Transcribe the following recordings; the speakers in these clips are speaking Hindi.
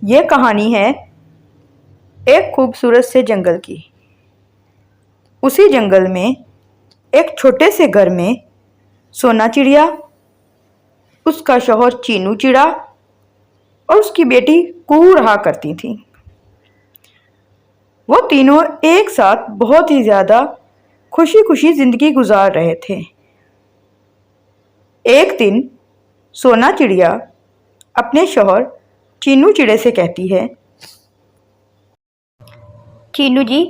ये कहानी है एक खूबसूरत से जंगल की। उसी जंगल में एक छोटे से घर में सोना चिड़िया, उसका शौहर चीनू चिड़ा और उसकी बेटी कुहू रहा करती थी। वो तीनों एक साथ बहुत ही ज़्यादा खुशी खुशी जिंदगी गुजार रहे थे। एक दिन सोना चिड़िया अपने शौहर चीनू चिड़े से कहती है, चीनू जी,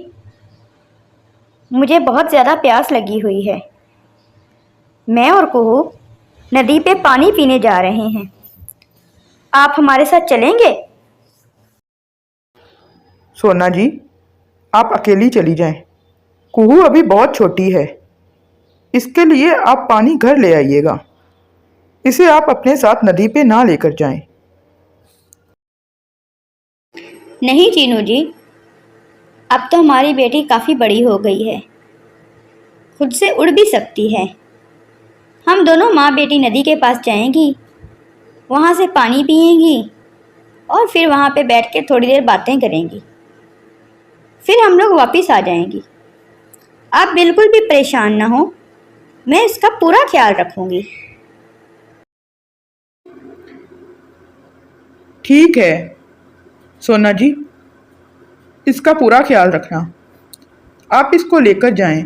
मुझे बहुत ज़्यादा प्यास लगी हुई है। मैं और कुहू नदी पे पानी पीने जा रहे हैं। आप हमारे साथ चलेंगे? सोना जी, आप अकेली चली जाएं। कुहू अभी बहुत छोटी है। इसके लिए आप पानी घर ले आइएगा। इसे आप अपने साथ नदी पे ना लेकर जाएं। नहीं चीनू जी, अब तो हमारी बेटी काफ़ी बड़ी हो गई है, खुद से उड़ भी सकती है। हम दोनों माँ बेटी नदी के पास जाएंगी, वहाँ से पानी पिएंगी और फिर वहाँ पे बैठ के थोड़ी देर बातें करेंगी। फिर हम लोग वापस आ जाएंगी। आप बिल्कुल भी परेशान ना हो, मैं इसका पूरा ख्याल रखूंगी। ठीक है सोना जी, इसका पूरा ख्याल रखना। आप इसको लेकर जाएं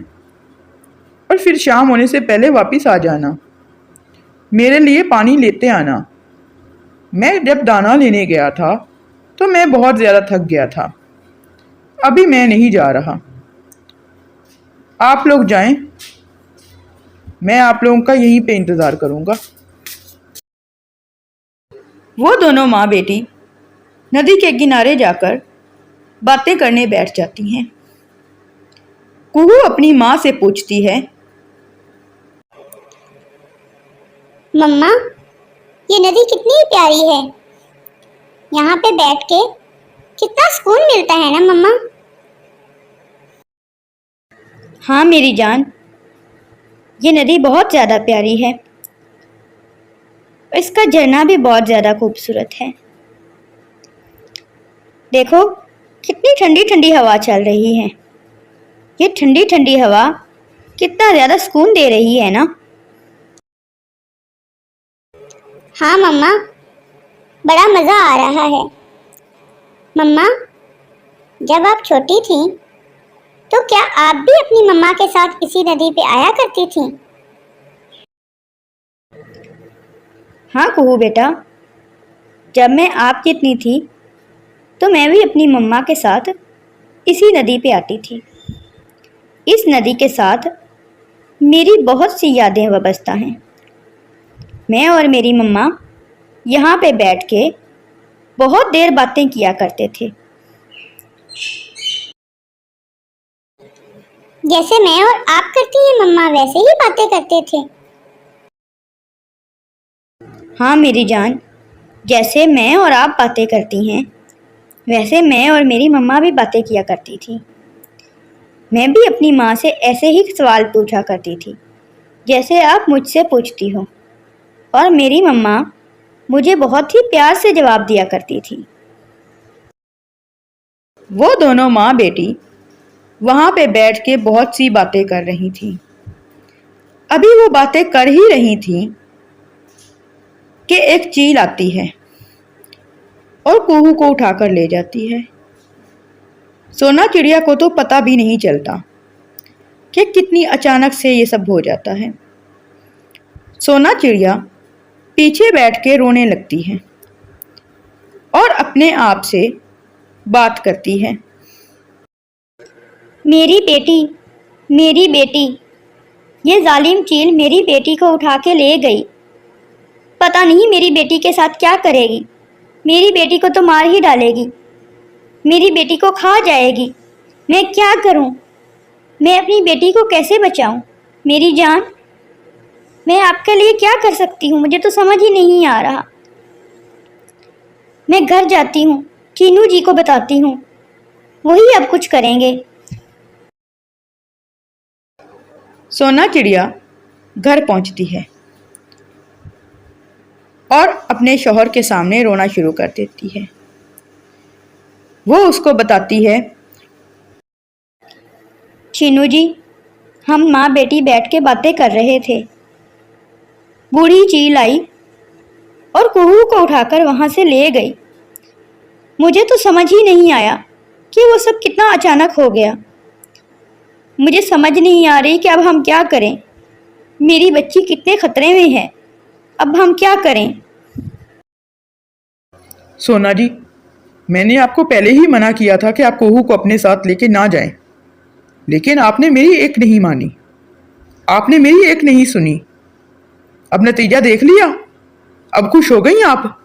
और फिर शाम होने से पहले वापस आ जाना। मेरे लिए पानी लेते आना। मैं जब दाना लेने गया था तो मैं बहुत ज़्यादा थक गया था। अभी मैं नहीं जा रहा। आप लोग जाएं, मैं आप लोगों का यहीं पे इंतज़ार करूँगा। वो दोनों माँ बेटी नदी के किनारे जाकर बातें करने बैठ जाती हैं। कुहू अपनी माँ से पूछती है, मम्मा, ये नदी कितनी प्यारी है। यहाँ पे बैठ के कितना सुकून मिलता है ना मम्मा। हाँ मेरी जान, ये नदी बहुत ज़्यादा प्यारी है और इसका झरना भी बहुत ज़्यादा खूबसूरत है। देखो कितनी ठंडी ठंडी हवा चल रही है। ये ठंडी ठंडी हवा कितना ज़्यादा सुकून दे रही है ना। हाँ मम्मा, बड़ा मज़ा आ रहा है। मम्मा, जब आप छोटी थी तो क्या आप भी अपनी मम्मा के साथ इसी नदी पे आया करती थी? हाँ कुहू बेटा, जब मैं आप जितनी थी तो मैं भी अपनी मम्मा के साथ इसी नदी पे आती थी। इस नदी के साथ मेरी बहुत सी यादें वाबस्ता हैं। मैं और मेरी मम्मा यहाँ पे बैठ के बहुत देर बातें किया करते थे। जैसे मैं और आप करती हैं मम्मा, वैसे ही बातें करते थे। हाँ मेरी जान, जैसे मैं और आप बातें करती हैं वैसे मैं और मेरी मम्मा भी बातें किया करती थी। मैं भी अपनी माँ से ऐसे ही सवाल पूछा करती थी जैसे आप मुझसे पूछती हो, और मेरी मम्मा मुझे बहुत ही प्यार से जवाब दिया करती थी। वो दोनों माँ बेटी वहाँ पे बैठ के बहुत सी बातें कर रही थी। अभी वो बातें कर ही रही थी कि एक चील आती है और कुहू को उठाकर ले जाती है। सोना चिड़िया को तो पता भी नहीं चलता कि कितनी अचानक से ये सब हो जाता है। सोना चिड़िया पीछे बैठ के रोने लगती है और अपने आप से बात करती है, मेरी बेटी, ये जालिम चील मेरी बेटी को उठा के ले गई। पता नहीं मेरी बेटी के साथ क्या करेगी। मेरी बेटी को तो मार ही डालेगी। मेरी बेटी को खा जाएगी। मैं क्या करूं? मैं अपनी बेटी को कैसे बचाऊं? मेरी जान, मैं आपके लिए क्या कर सकती हूँ, मुझे तो समझ ही नहीं आ रहा। मैं घर जाती हूँ, चीनू जी को बताती हूँ, वही अब कुछ करेंगे। सोना चिड़िया घर पहुंचती है और अपने शौहर के सामने रोना शुरू कर देती है। वो उसको बताती है। चीनू जी, हम माँ बेटी बैठ के बातें कर रहे थे। बूढ़ी चील आई और कुहू को उठाकर वहां से ले गई। मुझे तो समझ ही नहीं आया कि वो सब कितना अचानक हो गया। मुझे समझ नहीं आ रही कि अब हम क्या करें। मेरी बच्ची कितने खतरे में है। अब हम क्या करें? सोना जी, मैंने आपको पहले ही मना किया था कि आप कोहू को अपने साथ लेके ना जाएं, लेकिन आपने मेरी एक नहीं मानी, आपने मेरी एक नहीं सुनी। अब नतीजा देख लिया। अब खुश हो गई आप?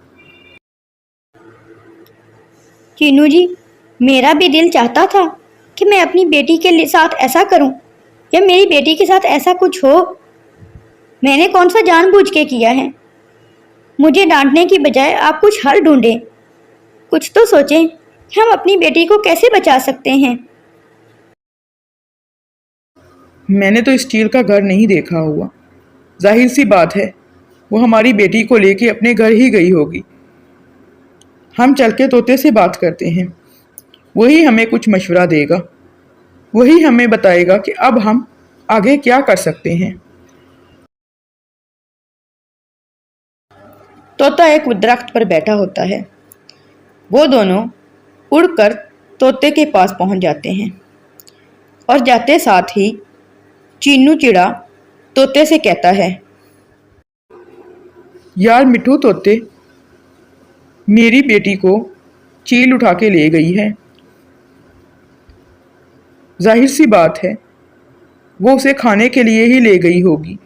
चीनू जी, मेरा भी दिल चाहता था कि मैं अपनी बेटी के साथ ऐसा करूं या मेरी बेटी के साथ ऐसा कुछ हो। मैंने कौन सा जानबूझ के किया है? मुझे डांटने की बजाय आप कुछ हल ढूंढें। कुछ तो सोचें कि हम अपनी बेटी को कैसे बचा सकते हैं। मैंने तो इस चील का घर नहीं देखा हुआ। जाहिर सी बात है, वो हमारी बेटी को लेके अपने घर ही गई होगी। हम चल के तोते से बात करते हैं, वही हमें कुछ मशवरा देगा, वही हमें बताएगा कि अब हम आगे क्या कर सकते हैं। तोता एक दरख्त पर बैठा होता है। वो दोनों उड़कर तोते के पास पहुंच जाते हैं और जाते साथ ही चीनू चिड़ा तोते से कहता है, यार मिठू तोते, मेरी बेटी को चील उठा के ले गई है। जाहिर सी बात है, वो उसे खाने के लिए ही ले गई होगी।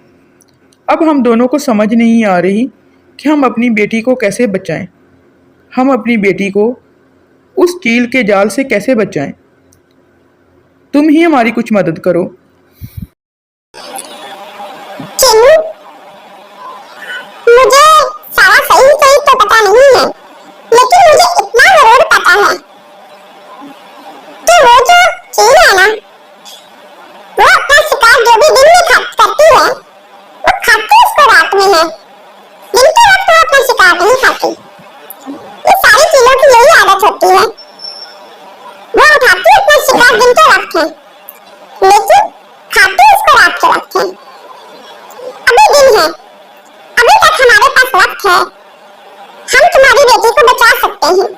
अब हम दोनों को समझ नहीं आ रही कि हम अपनी बेटी को कैसे बचाएं। हम अपनी बेटी को उस चील के जाल से कैसे बचाएं? तुम ही हमारी कुछ मदद करो। चीनू, मुझे सारा सही सही तो पता नहीं है, लेकिन मुझे इतना जरूर पता है कि वो जो चील है ना, वो अपना शिकार जो भी दिन में करती है, वो खाती उसको रात में है। दिन के वक्त वो अपना शिकार नहीं खाती। ये सारी चीलों की यही आदत होती है। वो उठाती अपना शिकार दिन के वक्त है, लेकिन खाती उसको रात के वक्त है। अभी दिन है, अभी तक हमारे पास वक्त है, हम तुम्हारी बेटी को बचा सकते हैं।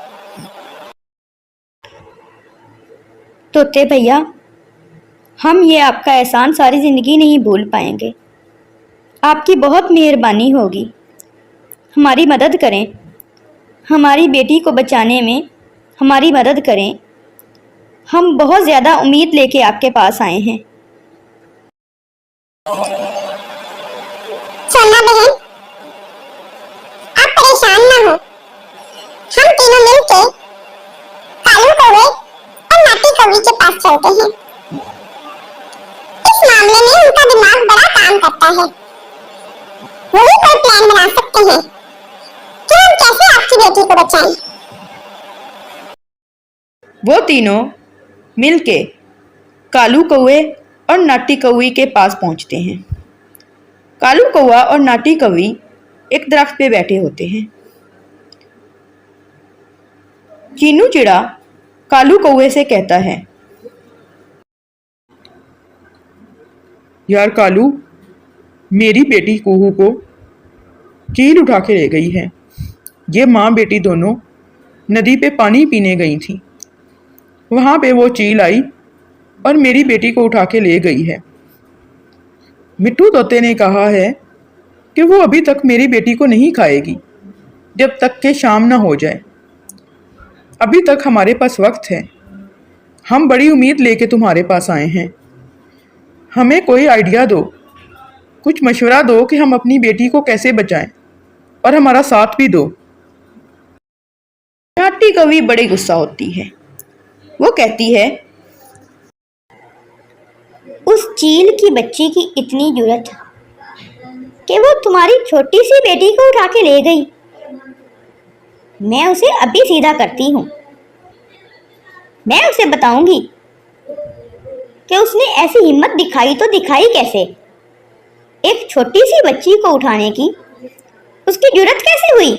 तोते भैया, हम ये आपका एहसान सारी जिंदगी नहीं भूल पाएंगे। आपकी बहुत मेहरबानी होगी। हमारी मदद करें, हमारी बेटी को बचाने में हमारी मदद करें। हम बहुत ज़्यादा उम्मीद लेके आपके पास आए हैं। सोना बहन, आप परेशान ना हो। हम तीनों मिलके कालू कौवे और नाटी कौवी के पास चलते हैं। इस मामले में उनका दिमाग बड़ा काम करता है। वही कोई प्लान बना सकते हैं कि हम कैसे आपकी बेटी को बचाएं। वो तीनों मिलके कालू कौवे और नाटी कौवी के पास पहुंचते हैं। कालू कौवा और नाटी कौवी एक दरख्त पे बैठे होते हैं। चीनू चिड़ा कालू कौवे से कहता है, यार कालू, मेरी बेटी कुहू को चील उठा के ले गई है। ये माँ बेटी दोनों नदी पे पानी पीने गई थी। वहाँ पे वो चील आई और मेरी बेटी को उठा के ले गई है। मिट्टू तोते ने कहा है कि वो अभी तक मेरी बेटी को नहीं खाएगी जब तक कि शाम ना हो जाए। अभी तक हमारे पास वक्त है। हम बड़ी उम्मीद लेके तुम्हारे पास आए हैं। हमें कोई आइडिया दो, कुछ मशवरा दो कि हम अपनी बेटी को कैसे बचाएं, और हमारा साथ भी दो। नाटी कौवी बड़ी गुस्सा होती है। वो कहती है, उस चील की बच्ची की इतनी जुर्रत कि वो तुम्हारी छोटी सी बेटी को उठा के ले गई। मैं उसे अभी सीधा करती हूँ। मैं उसे बताऊंगी कि उसने ऐसी हिम्मत दिखाई तो दिखाई कैसे। एक छोटी सी बच्ची को उठाने की उसकी जुर्रत कैसे हुई।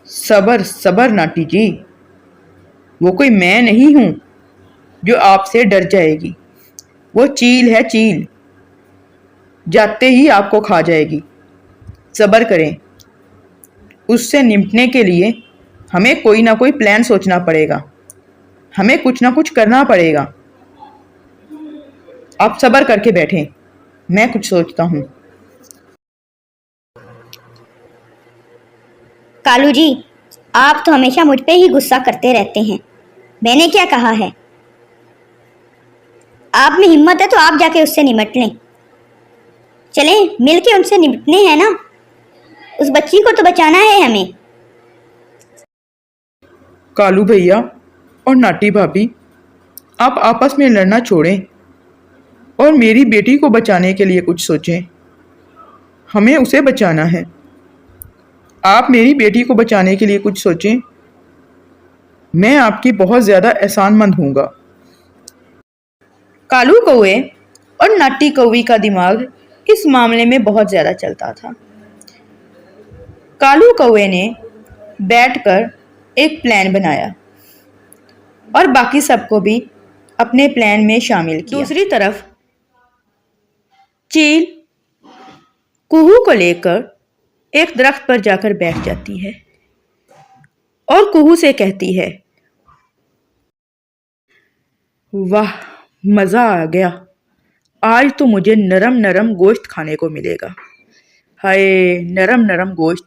सबर सबर नाटी जी, वो कोई मैं नहीं हूं जो आपसे डर जाएगी। वो चील है, चील, जाते ही आपको खा जाएगी। सबर करें। उससे निपटने के लिए हमें कोई ना कोई प्लान सोचना पड़ेगा, हमें कुछ ना कुछ करना पड़ेगा। आप सबर करके बैठें, मैं कुछ सोचता हूँ। कालू जी, आप तो हमेशा मुझ पे ही गुस्सा करते रहते हैं। मैंने क्या कहा है? आप में हिम्मत है तो आप जाके उससे निपट लें। चलें, मिल के उनसे निपटने हैं ना। उस बच्ची को तो बचाना है हमें। कालू भैया और नाटी भाभी, आप आपस में लड़ना छोड़ें और मेरी बेटी को बचाने के लिए कुछ सोचें। हमें उसे बचाना है। आप मेरी बेटी को बचाने के लिए कुछ सोचें। मैं आपकी बहुत ज़्यादा एहसानमंद हूँगा। कालू कौवे और नाटी कौवी का दिमाग इस मामले में बहुत ज्यादा चलता था। कालू कौवे ने बैठकर एक प्लान बनाया और बाकी सबको भी अपने प्लान में शामिल किया। दूसरी तरफ चील कुहू को लेकर एक दरख्त पर जाकर बैठ जाती है और कुहू से कहती है, वाह, मज़ा आ गया। आज तो मुझे नरम नरम गोश्त खाने को मिलेगा। हाय, नरम नरम गोश्त,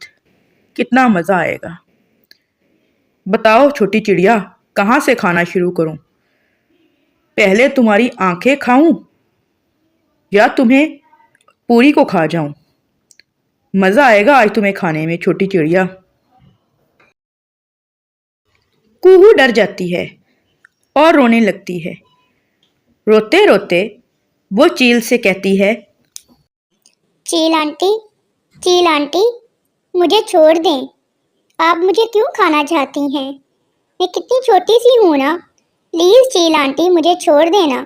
कितना मज़ा आएगा। बताओ छोटी चिड़िया, कहाँ से खाना शुरू करूं? पहले तुम्हारी आंखें खाऊं या तुम्हें पूरी को खा जाऊं? मज़ा आएगा आज तुम्हें खाने में छोटी चिड़िया। कुहू डर जाती है और रोने लगती है। रोते रोते वो चील से कहती है, चील आंटी, मुझे छोड़ दें। आप मुझे क्यों खाना चाहती हैं? मैं कितनी छोटी सी हूँ ना। प्लीज़ चील आंटी, मुझे छोड़ देना।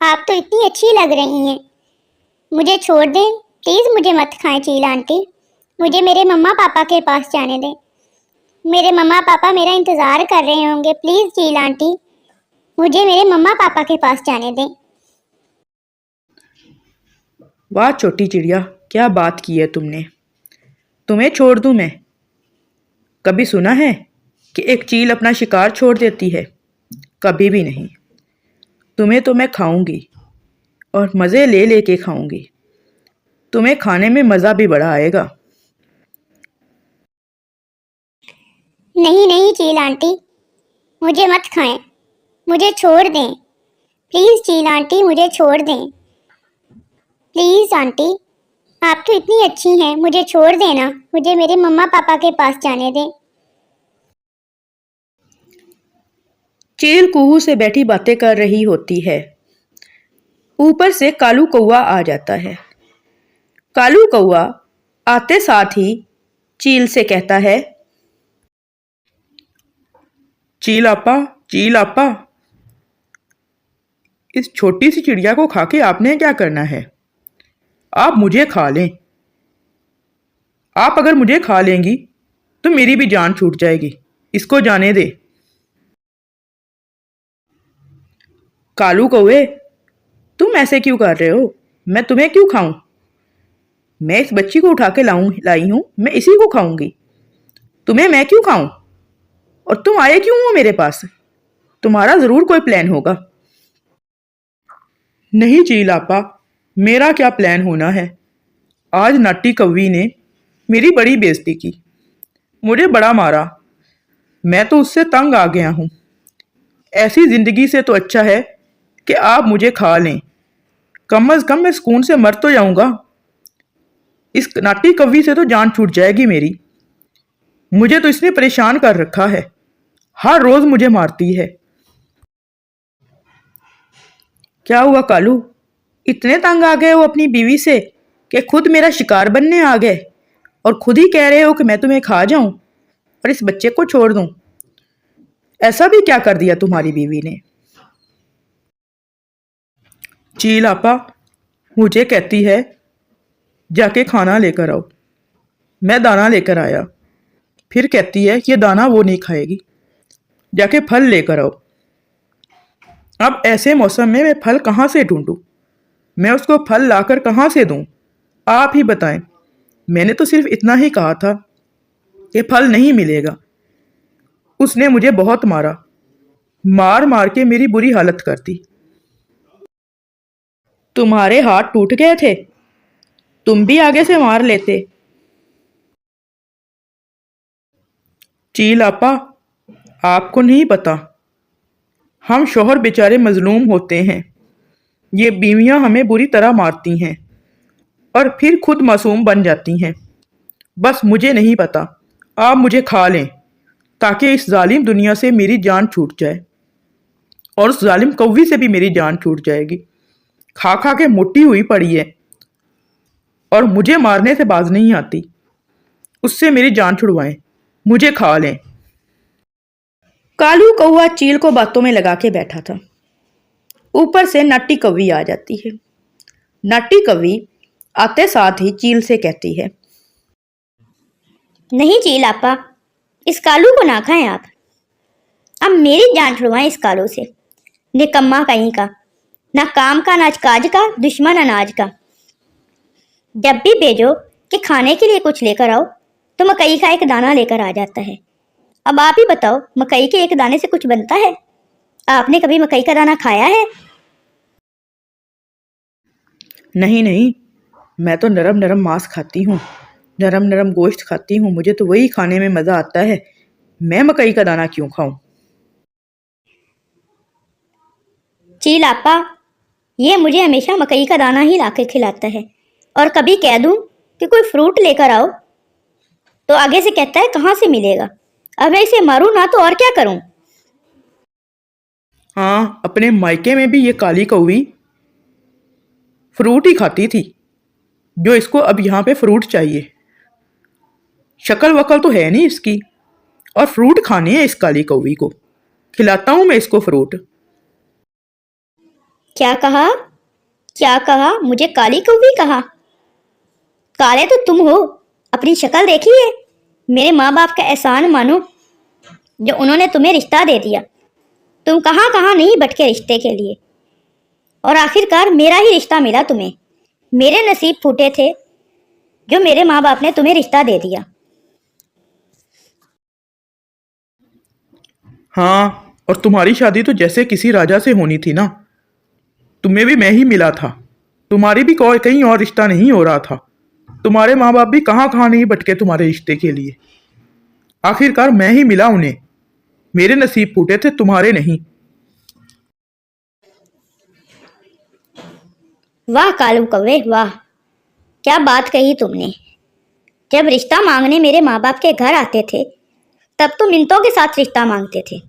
आप तो इतनी अच्छी लग रही हैं। मुझे छोड़ दें, प्लीज़ मुझे मत खाएं चील आंटी। मुझे मेरे मम्मा पापा के पास जाने दें। मेरे मम्मा पापा मेरा इंतज़ार कर रहे होंगे। प्लीज़ चील आंटी, मुझे मेरे मम्मा पापा के पास जाने दें। वाह छोटी चिड़िया, क्या बात की है तुमने। तुम्हें छोड़ दूं मैं? कभी सुना है कि एक चील अपना शिकार छोड़ देती है? कभी भी नहीं। तुम्हें तो मैं खाऊंगी और मज़े ले लेके खाऊंगी। तुम्हें खाने में मज़ा भी बड़ा आएगा। नहीं चील आंटी, मुझे मत खाएं। मुझे छोड़ दें। प्लीज़ चील आंटी, मुझे छोड़ दें। प्लीज़ आंटी, आप तो इतनी अच्छी हैं। मुझे छोड़ देना। मुझे मेरे मम्मा पापा के पास जाने दें। चील कुहू से बैठी बातें कर रही होती है। ऊपर से कालू कौवा आ जाता है। कालू कौवा आते साथ ही चील से कहता है, चील आपा, इस छोटी सी चिड़िया को खा के आपने क्या करना है? आप मुझे खा लें। आप अगर मुझे खा लेंगी तो मेरी भी जान छूट जाएगी। इसको जाने दे। कालू कौवे, तुम ऐसे क्यों कर रहे हो? मैं तुम्हें क्यों खाऊं? मैं इस बच्ची को उठा के लाई हूं, मैं इसी को खाऊंगी। तुम्हें मैं क्यों खाऊं? और तुम आए क्यों हो मेरे पास? तुम्हारा जरूर कोई प्लान होगा। नहीं चील आपा, मेरा क्या प्लान होना है। आज नाटी कौवी ने मेरी बड़ी बेइज्जती की, मुझे बड़ा मारा। मैं तो उससे तंग आ गया हूँ। ऐसी जिंदगी से तो अच्छा है कि आप मुझे खा लें। कम अज कम मैं सुकून से मर तो जाऊंगा। इस नाटी कौवी से तो जान छूट जाएगी मेरी। मुझे तो इसने परेशान कर रखा है, हर रोज मुझे मारती है। क्या हुआ कालू? इतने तंग आ गए हो अपनी बीवी से कि खुद मेरा शिकार बनने आ गए और खुद ही कह रहे हो कि मैं तुम्हें खा जाऊं और इस बच्चे को छोड़ दूं? ऐसा भी क्या कर दिया तुम्हारी बीवी ने? चील आपा मुझे कहती है जाके खाना लेकर आओ। मैं दाना लेकर आया। फिर कहती है कि ये दाना वो नहीं खाएगी, जाके फल लेकर आओ। अब ऐसे मौसम में मैं फल कहाँ से ढूंढूं? मैं उसको फल लाकर कहाँ से दूं? आप ही बताएं। मैंने तो सिर्फ इतना ही कहा था कि फल नहीं मिलेगा। उसने मुझे बहुत मारा, मार मार के मेरी बुरी हालत कर दी। तुम्हारे हाथ टूट गए थे, तुम भी आगे से मार लेते। चील आपा, आपको नहीं पता, हम शौहर बेचारे मजलूम होते हैं। ये बीवियां हमें बुरी तरह मारती हैं और फिर खुद मासूम बन जाती हैं। बस मुझे नहीं पता, आप मुझे खा लें ताकि इस जालिम दुनिया से मेरी जान छूट जाए, और उस जालिम कौवी से भी मेरी जान छूट जाएगी। खा खा के मोटी हुई पड़ी है और मुझे मारने से बाज नहीं आती। उससे मेरी जान छुड़वाएं, मुझे खा लें। कालू कौवा चील को बातों में लगा के बैठा था। ऊपर से नाटी कौवी आ जाती है। नाटी कौवी आते साथ ही चील से कहती है, नहीं चील आपा, इस कालू को ना खाएं आप। अब मेरी जान छुड़वाएं इस कालू से। निकम्मा कहीं का, ना काम का ना काज का, दुश्मन अनाज का। जब भी भेजो कि खाने के लिए कुछ लेकर आओ तो मकई का एक दाना लेकर आ जाता है। अब आप ही बताओ, मकई के एक दाने से कुछ बनता है? आपने कभी मकई का दाना खाया है? नहीं नहीं, मैं तो नरम नरम मांस खाती हूँ, नरम नरम गोश्त खाती हूँ, मुझे तो वही खाने में मज़ा आता है। मैं मकई का दाना क्यों खाऊं? चील आपा, ये मुझे हमेशा मकई का दाना ही लाके खिलाता है, और कभी कह दूं कि कोई फ्रूट लेकर आओ तो आगे से कहता है कहाँ से मिलेगा। अब मैं इसे मारूं ना तो और क्या करूं? हाँ, अपने मायके में भी ये काली कौवी फ्रूट ही खाती थी, जो इसको अब यहाँ पे फ्रूट चाहिए। शक्ल वकल तो है नहीं इसकी, और फ्रूट खाने हैं इस काली कौवी को। खिलाता हूँ मैं इसको फ्रूट। क्या कहा? क्या कहा? मुझे काली कौवी कहा? काले तो तुम हो, अपनी शक्ल देखी है? मेरे माँ बाप का एहसान मानो जो उन्होंने तुम्हें रिश्ता दे दिया। तुम कहाँ कहाँ नहीं भटके रिश्ते के लिए, और आखिरकार मेरा ही रिश्ता मिला तुम्हें। मेरे नसीब फूटे थे जो मेरे माँ बाप ने तुम्हें रिश्ता दे दिया। हाँ, और तुम्हारी शादी तो जैसे किसी राजा से होनी थी ना। तुम्हें भी मैं ही मिला था, तुम्हारी भी कोई कहीं और रिश्ता नहीं हो रहा था। तुम्हारे माँ बाप भी कहाँ कहाँ नहीं भटके तुम्हारे रिश्ते के लिए। आखिरकार मैं ही मिला उन्हें। मेरे नसीब फूटे थे, तुम्हारे नहीं। वाह कालू कौवे वाह, क्या बात कही तुमने। जब रिश्ता मांगने मेरे माँ बाप के घर आते थे तब तो मिन्नतों के साथ रिश्ता मांगते थे,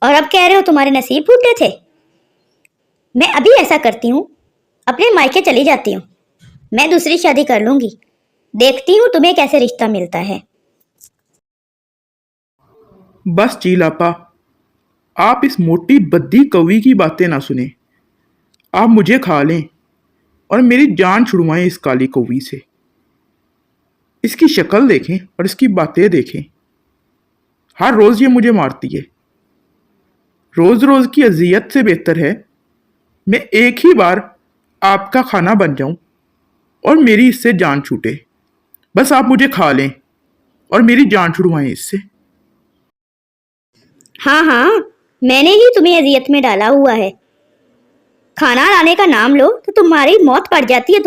और अब कह रहे हो तुम्हारे नसीब फूटे थे। मैं अभी ऐसा करती हूँ, अपने मायके चली जाती हूँ। मैं दूसरी शादी कर लूंगी, देखती हूँ तुम्हें कैसे रिश्ता मिलता है। बस चीलापा, आप इस मोटी बद्दी कौवी की बातें ना सुने। आप मुझे खा लें और मेरी जान छुड़वाएं इस काली कौवी से। इसकी शक्ल देखें और इसकी बातें देखें। हर रोज ये मुझे मारती है। रोज रोज की अजियत से बेहतर है मैं एक ही बार आपका खाना बन जाऊं और मेरी इससे जान छूटे। बस आप मुझे खा लें और मेरी जान छुड़वाएं इससे। हाँ हाँ, मैंने ही तुम्हें अजियत में डाला हुआ है। खाना लाने का नाम लो तो तुम्हारी मौत पड़ जाती है,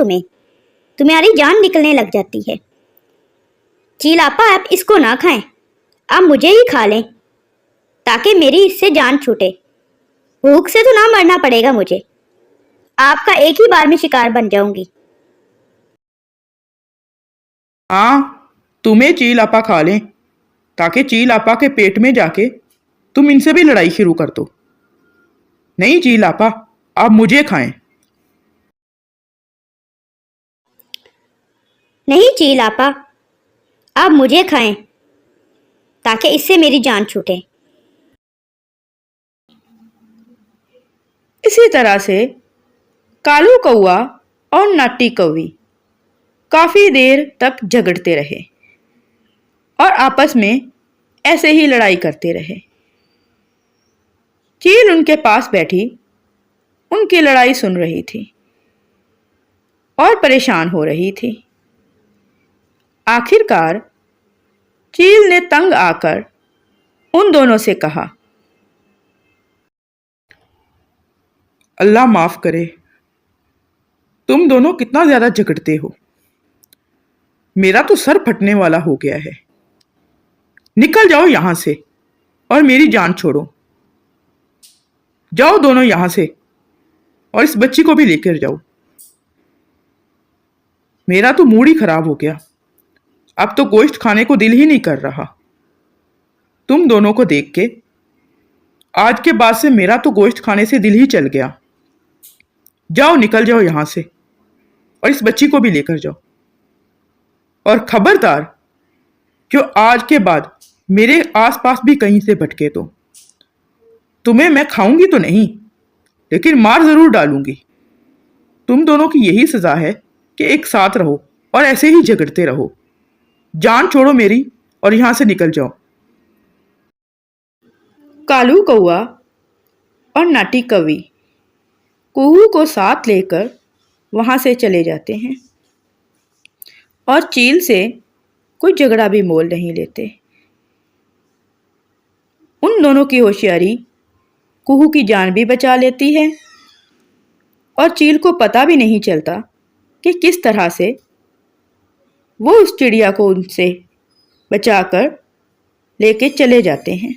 तुम्हारी जान निकलने लग जाती है। चीलापा, आप इसको ना खाएं, आप मुझे ही खा लें ताकि मेरी इससे जान छूटे। भूख से तो ना मरना पड़ेगा मुझे, आपका एक ही बार में शिकार बन जाऊंगी। हाँ, तुम्हें चील आपा खा लें ताकि चील आपा के पेट में जाके तुम इनसे भी लड़ाई शुरू कर दो। नहीं चील आपा, आप मुझे खाएं। नहीं चीलापा, आप मुझे खाएं ताकि इससे मेरी जान छूटे। इसी तरह से कालू कौआ और नाटी कौवी काफी देर तक झगड़ते रहे। और आपस में ऐसे ही लड़ाई करते रहे। चील उनके पास बैठी उनकी लड़ाई सुन रही थी और परेशान हो रही थी। आखिरकार चील ने तंग आकर उन दोनों से कहा, अल्लाह माफ करे, तुम दोनों कितना ज्यादा झगड़ते हो। मेरा तो सर फटने वाला हो गया है। निकल जाओ यहां से और मेरी जान छोड़ो। जाओ दोनों यहां से और इस बच्ची को भी लेकर जाओ। मेरा तो मूड ही खराब हो गया। अब तो गोश्त खाने को दिल ही नहीं कर रहा। तुम दोनों को देख के आज के बाद से मेरा तो गोश्त खाने से दिल ही चल गया। जाओ, निकल जाओ यहां से और इस बच्ची को भी लेकर जाओ। और खबरदार, जो आज के बाद मेरे आसपास भी कहीं से भटके तो तुम्हें मैं खाऊंगी तो नहीं, लेकिन मार जरूर डालूंगी। तुम दोनों की यही सजा है कि एक साथ रहो और ऐसे ही झगड़ते रहो। जान छोड़ो मेरी और यहां से निकल जाओ। कालू कौआ और नाटी कवि कुहू को साथ लेकर वहां से चले जाते हैं और चील से कोई झगड़ा भी मोल नहीं लेते। उन दोनों की होशियारी कुहू की जान भी बचा लेती है और चील को पता भी नहीं चलता कि किस तरह से वो उस चिड़िया को उनसे बचाकर लेके चले जाते हैं।